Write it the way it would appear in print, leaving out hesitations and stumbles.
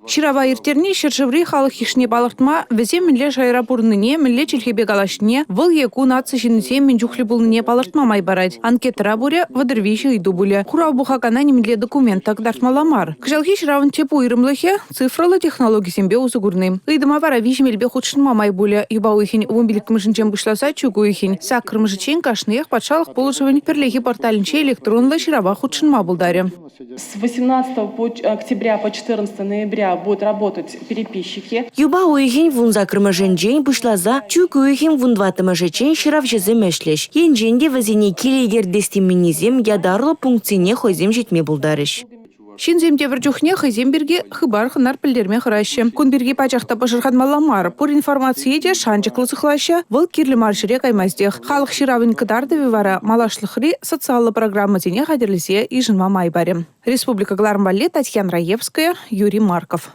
Ширава иртерни шыршыври халық хишне балықтма візе мінле жайра бұрныне, мінле челхебе галашне, выл еку нация жинесе мен жүхлі бұлныне балықтма май барад. Анкетра бұре вадырвиші иду бұле. Құрау бұхакана немінле документак дартмаламар. Кжалхи шыравын тепу ирымлыхе цифралы технологии сембе узугурны. Идыма вара вишмелбе худшынма май бұле. Юбауихин вымбелік мышынчен бұшласа чугуихин. Сакрымышычен кашнех патшалық полышывын перлехи порталінче электронлы шырава худшынма бұлдаре. С 18 октября по 14 ноября будут работать переписчики. Юба уйхин вун закрымажен джейн бушлаза, чук уйхин вун дватымажечен ширав жезем эшлеш. Енженде вазине килегер дестиминизем ядарлы пунктине хойзем жетме булдарыш. Шинзем верчухне хыземберге хыбар хынар пілдерме хыраще. Кунберге пачақта пашырхан маламар. Пур информации де шанчықлы сықлаще, выл кирлі маршыре каймаздех. Халық ширавын кыдарды вивара малашлықри социалы программы зене хадерлізе и жынма майбаре. Республика Глармбале, Татьяна Раевская, Юрий Марков.